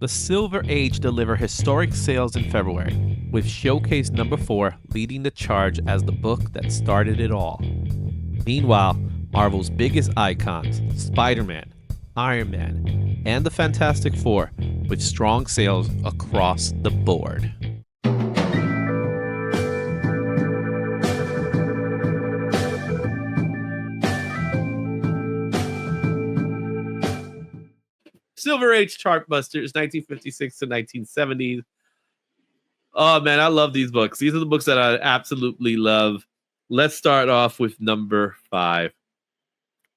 The Silver Age deliver historic sales in February, with Showcase number 4 leading the charge as the book that started it all. Meanwhile, Marvel's biggest icons, Spider-Man, Iron Man, and the Fantastic Four, with strong sales across the board. Silver Age Chartbusters, 1956 to 1970. Oh man, I love these books. These are the books that I absolutely love. Let's start off with number 5.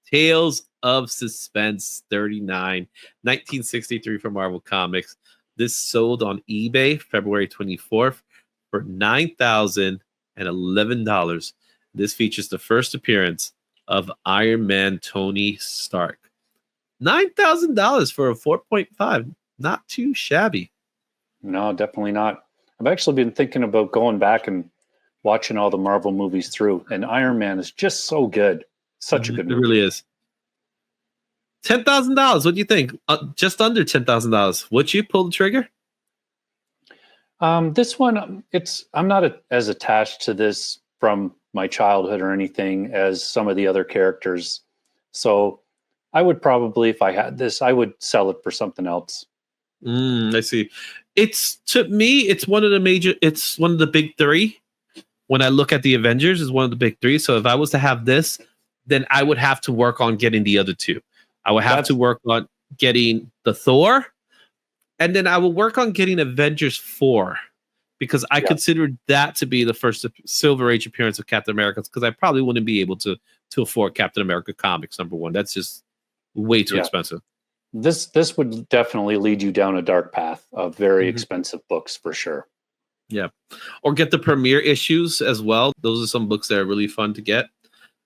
Tales of Suspense 39, 1963 from Marvel Comics. This sold on eBay February 24th for $9,011. This features the first appearance of Iron Man Tony Stark. $9,000 for a 4.5. Not too shabby. No, definitely not. I've actually been thinking about going back and watching all the Marvel movies through, and Iron Man is just so good. Such a good movie. It really is. $10,000. What do you think? Just under $10,000. Would you pull the trigger? This one, I'm not as attached to this from my childhood or anything as some of the other characters. So I would probably, if I had this, I would sell it for something else. I see. To me, it's one of the big three. When I look at the Avengers, it's one of the big three. So if I was to have this, then I would have to work on getting the other two. I would have to work on getting the Thor, and then I will work on getting Avengers 4, because I consider that to be the first Silver Age appearance of Captain America, because I probably wouldn't be able to afford Captain America Comics #1. That's just way too expensive. This would definitely lead you down a dark path of very expensive books for sure. Yeah. Or get the premiere issues as well. Those are some books that are really fun to get.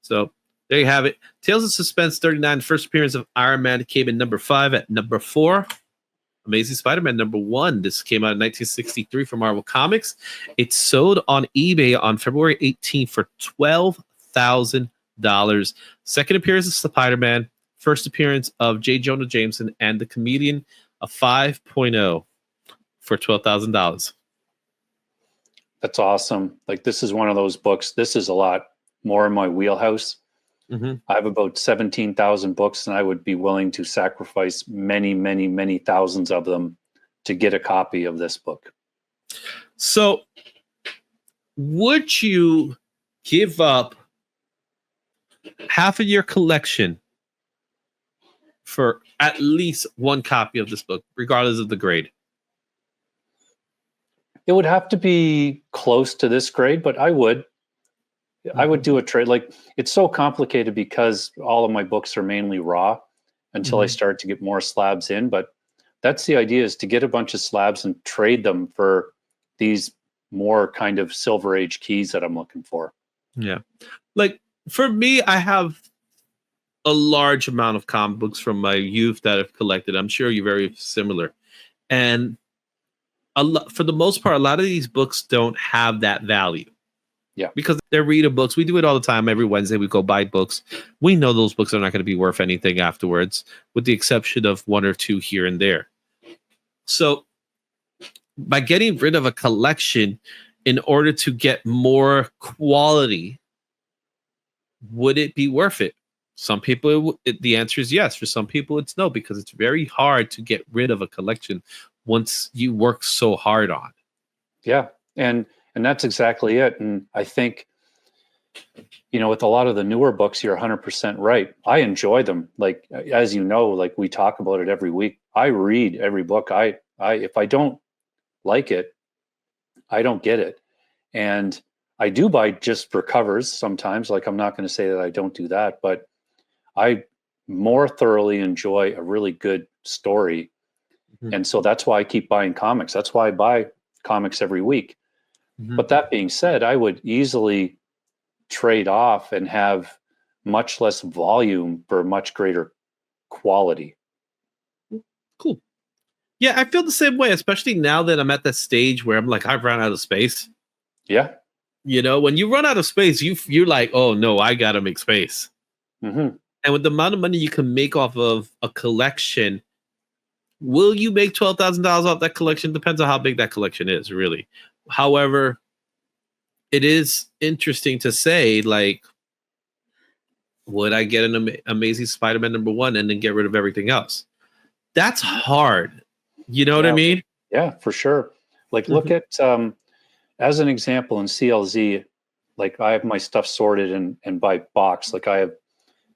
So there you have it. Tales of Suspense 39, first appearance of Iron Man, came in number 5. At number 4, Amazing Spider-Man #1. This came out in 1963 from Marvel Comics. It sold on eBay on February 18th for $12,000. Second appearance of Spider-Man. First appearance of J. Jonah Jameson and the Comedian, a 5.0 for $12,000. That's awesome. Like, this is one of those books. This is a lot more in my wheelhouse. I have about 17,000 books, and I would be willing to sacrifice many, many, many thousands of them to get a copy of this book. So would you give up half of your collection for at least one copy of this book, regardless of the grade? It would have to be close to this grade, but I would do a trade. Like, it's so complicated because all of my books are mainly raw until I start to get more slabs in. But that's the idea, is to get a bunch of slabs and trade them for these more kind of Silver Age keys that I'm looking for. Yeah. Like, for me, I have a large amount of comic books from my youth that I've collected. I'm sure you're very similar. And for the most part, a lot of these books don't have that value. Yeah. Because they're reader books. We do it all the time. Every Wednesday, we go buy books. We know those books are not going to be worth anything afterwards, with the exception of one or two here and there. So by getting rid of a collection in order to get more quality, would it be worth it? Some people, the answer is yes. For some people, it's no, because it's very hard to get rid of a collection once you work so hard on. Yeah. And that's exactly it. And I think, with a lot of the newer books, you're 100% right. I enjoy them. Like, as you know, like, we talk about it every week. I read every book. If I don't like it, I don't get it. And I do buy just for covers sometimes. Like, I'm not going to say that I don't do that, but I more thoroughly enjoy a really good story. And so that's why I keep buying comics. That's why I buy comics every week. But that being said, I would easily trade off and have much less volume for much greater quality. Cool. Yeah, I feel the same way, especially now that I'm at that stage where I'm like, I've run out of space. Yeah. When you run out of space, you're like, oh no, I got to make space. And with the amount of money you can make off of a collection, Will you make $12,000 off that collection? Depends on how big that collection is, really. However, it is interesting to say, like, would I get an Amazing Spider-Man #1 and then get rid of everything else? That's hard. You know what I mean? Yeah, for sure. Like, look at, as an example, in CLZ, like, I have my stuff sorted and by box. Like, I have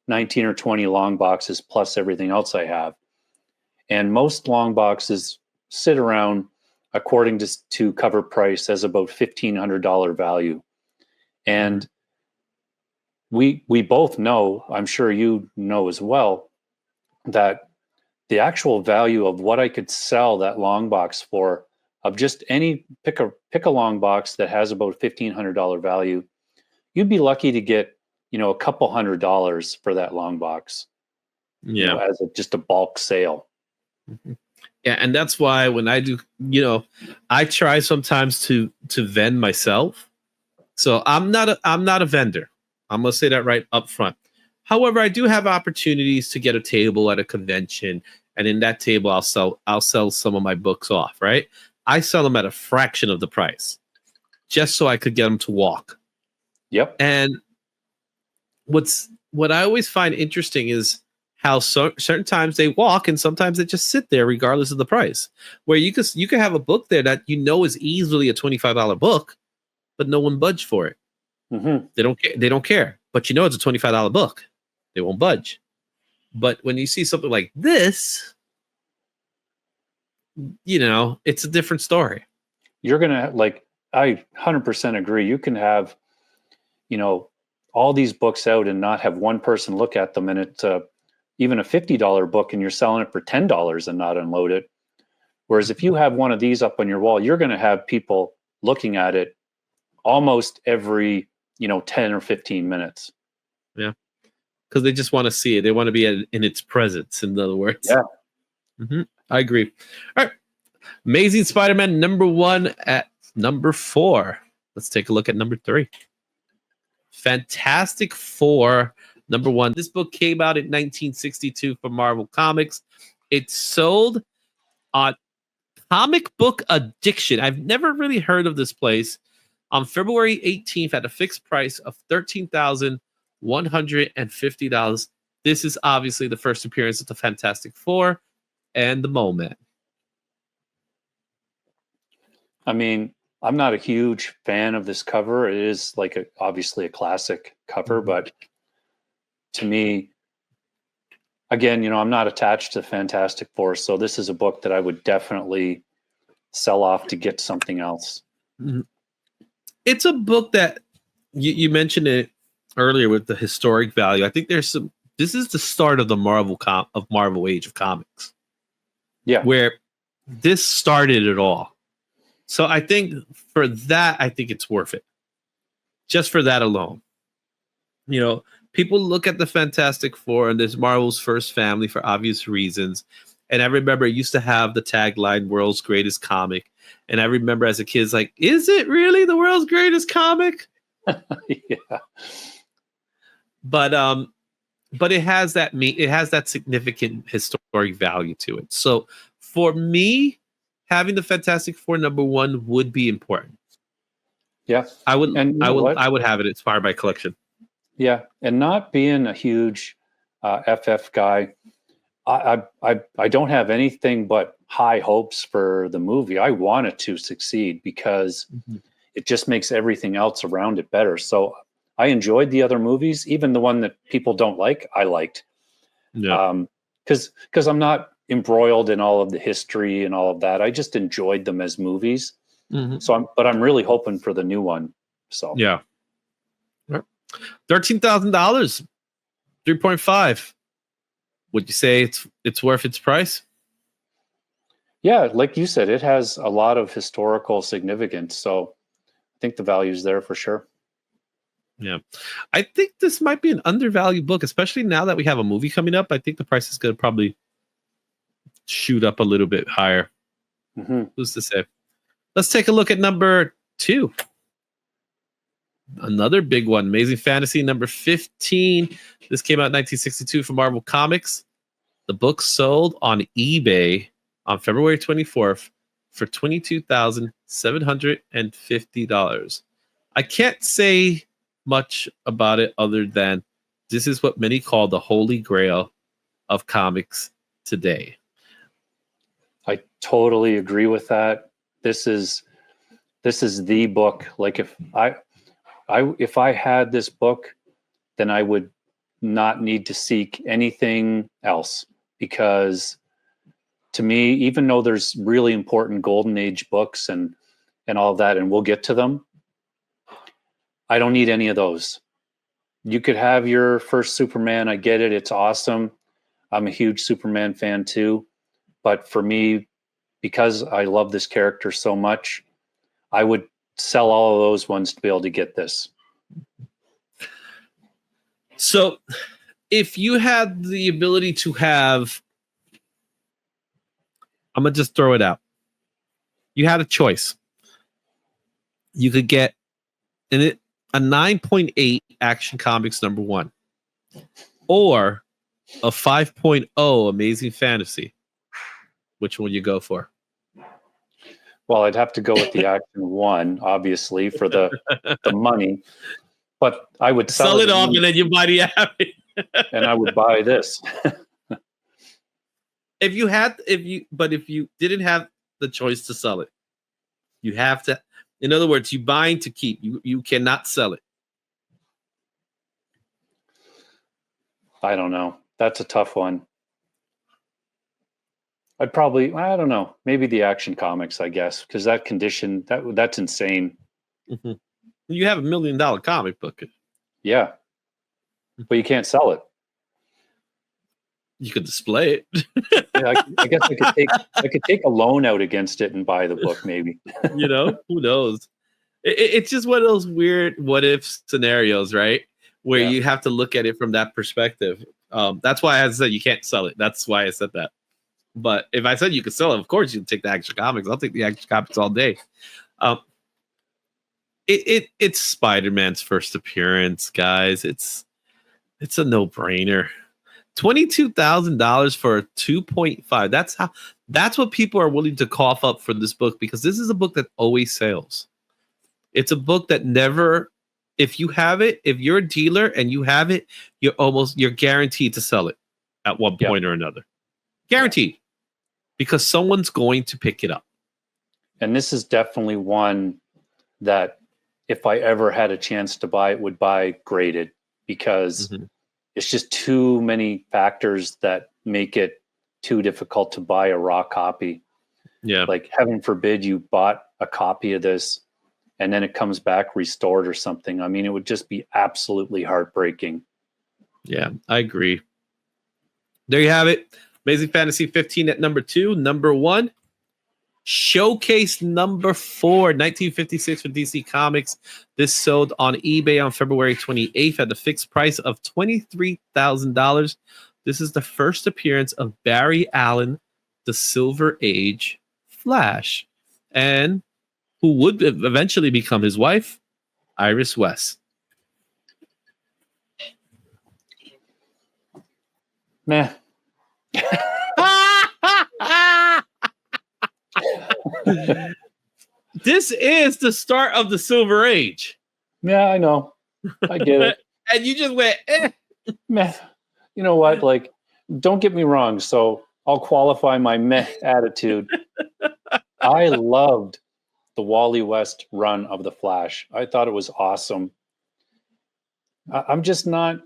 19 or 20 long boxes plus everything else I have. And most long boxes sit around, according to cover price, as about $1,500 value. And we both know, I'm sure you know as well, that the actual value of what I could sell that long box for, of just any pick a long box that has about $1,500 value, you'd be lucky to get, a couple $100 for that long box. Yeah, as just a bulk sale. Yeah, and that's why when I do, I try sometimes to vend myself. So I'm not a vendor. I'm gonna say that right up front. However, I do have opportunities to get a table at a convention, and in that table, I'll sell some of my books off. Right, I sell them at a fraction of the price, just so I could get them to walk. Yep. And what I always find interesting is how certain times they walk and sometimes they just sit there regardless of the price. Where you could have a book there that is easily a $25 book, but no one budged for it. Mm-hmm. They don't care. But it's a $25 book. They won't budge. But when you see something like this, it's a different story. You're gonna, like, I 100% agree. You can have, all these books out and not have one person look at them, and it's even a $50 book, and you're selling it for $10 and not unload it. Whereas if you have one of these up on your wall, you're going to have people looking at it almost every 10 or 15 minutes. Yeah, because they just want to see it. They want to be in its presence, in other words. Yeah. I agree. All right, Amazing Spider-Man #1 at number 4. Let's take a look at number 3. Fantastic Four #1. This book came out in 1962 for Marvel Comics. It sold on Comic Book Addiction. I've never really heard of this place. On February 18th at a fixed price of $13,150. This is obviously the first appearance of the Fantastic Four and the Mole Man. I mean, I'm not a huge fan of this cover. It is obviously a classic cover, but to me, again, I'm not attached to Fantastic Four, so this is a book that I would definitely sell off to get something else. It's a book that you mentioned it earlier with the historic value. I think this is the start of the Marvel Age of Comics. Yeah. Where this started it all. So I think for that, it's worth it. Just for that alone. People look at the Fantastic Four and there's Marvel's first family for obvious reasons. And I remember it used to have the tagline, "World's Greatest Comic." And I remember as a kid, it's like, is it really the world's greatest comic? Yeah. But it has that significant historic value to it. So for me, having the Fantastic Four #1 would be important. Yeah. I would have it as part of my collection. Yeah. And not being a huge FF guy, I don't have anything but high hopes for the movie. I want it to succeed because it just makes everything else around it better. So I enjoyed the other movies, even the one that people don't like, I liked. Yeah. Because I'm not embroiled in all of the history and all of that. I just enjoyed them as movies. So I'm really hoping for the new one. So yeah. $13,000, 3.5. Would you say it's worth its price? Yeah, like you said, it has a lot of historical significance. So I think the value's there for sure. Yeah. I think this might be an undervalued book, especially now that we have a movie coming up. I think the price is going to probably shoot up a little bit higher. Who's to say? Let's take a look at number 2. Another big one, Amazing Fantasy #15. This came out in 1962 from Marvel Comics. The book sold on eBay on February 24th for $22,750. I can't say much about it other than this is what many call the holy grail of comics today. I totally agree with that. This is the book. Like if I had this book, then I would not need to seek anything else, because to me, even though there's really important golden age books and all that, and we'll get to them, I don't need any of those. You could have your first Superman. I get it. It's awesome. I'm a huge Superman fan too. But for me, because I love this character so much, I would sell all of those ones to be able to get this. So if you had the ability to have, I'm going to just throw it out. You had a choice. You could get a 9.8 Action Comics #1 or a 5.0 Amazing Fantasy. Which one would you go for? Well, I'd have to go with the Action 1, obviously, for the money. But I would sell it off and then you buy the Abbey. And I would buy this. If you didn't have the choice to sell it, you have to. In other words, you buying to keep. You cannot sell it. I don't know. That's a tough one. I don't know. Maybe the Action Comics, I guess, because that condition, that's insane. Mm-hmm. You have $1 million comic book. Yeah, but you can't sell it. You could display it. Yeah, I guess I could take a loan out against it and buy the book, maybe. Who knows? It's just one of those weird what if scenarios, right? Where you have to look at it from that perspective. That's why I said you can't sell it. That's why I said that. But if I said you could sell it, of course you'd take the Action Comics. I'll take the Action Comics all day. It's Spider-Man's first appearance, guys. It's a no-brainer. $22,000 for a 2.5. That's what people are willing to cough up for this book, because this is a book that always sells. It's a book that never, if you have it, if you're a dealer and you have it, you're guaranteed to sell it at one point or another. Guaranteed. Because someone's going to pick it up. And this is definitely one that if I ever had a chance to buy it, would buy graded, because it's just too many factors that make it too difficult to buy a raw copy. Yeah. Like, heaven forbid you bought a copy of this and then it comes back restored or something. I mean, it would just be absolutely heartbreaking. Yeah, I agree. There you have it. Amazing Fantasy 15 at #2. #1, Showcase #4, 1956 for DC Comics. This sold on eBay on February 28th at the fixed price of $23,000. This is the first appearance of Barry Allen, the Silver Age Flash, and who would eventually become his wife, Iris West. Meh. This is the start of the Silver Age. Yeah, I know. I get it. And you just went, eh. Meh. You know what? Like, don't get me wrong. So I'll qualify my meh attitude. I loved the Wally West run of The Flash. I thought it was awesome. I'm just not.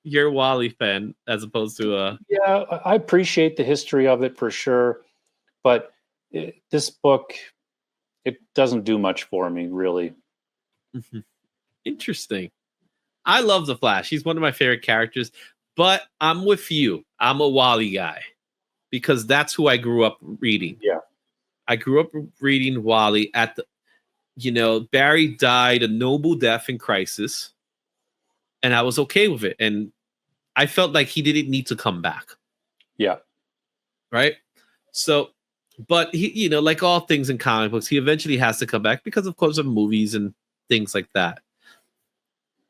You're a Wally fan as opposed to Yeah, I appreciate the history of it for sure, but this book, it doesn't do much for me, really. Interesting. I love the Flash. He's one of my favorite characters, but I'm with you. I'm a Wally guy because that's who I grew up reading. Yeah. I grew up reading Wally at the, Barry died a noble death in Crisis, and I was okay with it. And I felt like he didn't need to come back. Yeah. Right? So, but he, like all things in comic books, he eventually has to come back because, of course, of movies and things like that.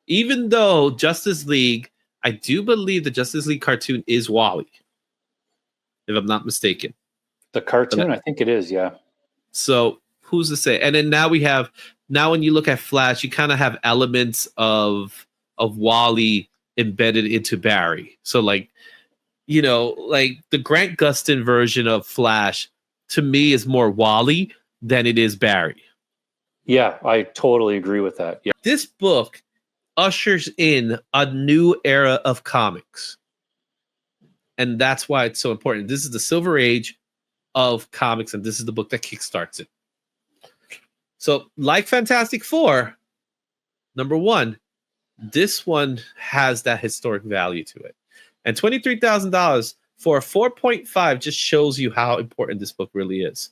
Even though Justice League, I do believe the Justice League cartoon is Wally, if I'm not mistaken. The cartoon, I think it is, yeah. So who's to say? And then now when you look at Flash, you kind of have elements of Wally embedded into Barry. So like, you know, like the Grant Gustin version of Flash to me is more Wally than it is Barry. Yeah, I totally agree with that. Yeah. This book ushers in a new era of comics. And that's why it's so important. This is the Silver Age of comics, and this is the book that kickstarts it. So, like Fantastic Four, number one, this one has that historic value to it. And $23,000 for a 4.5 just shows you how important this book really is.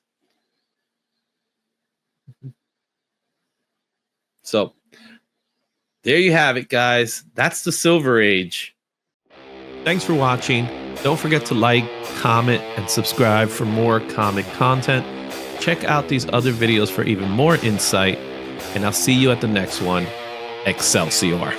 So, there you have it, guys. That's the Silver Age. Thanks for watching. Don't forget to like, comment, and subscribe for more comic content. Check out these other videos for even more insight. And I'll see you at the next one. Excelsior.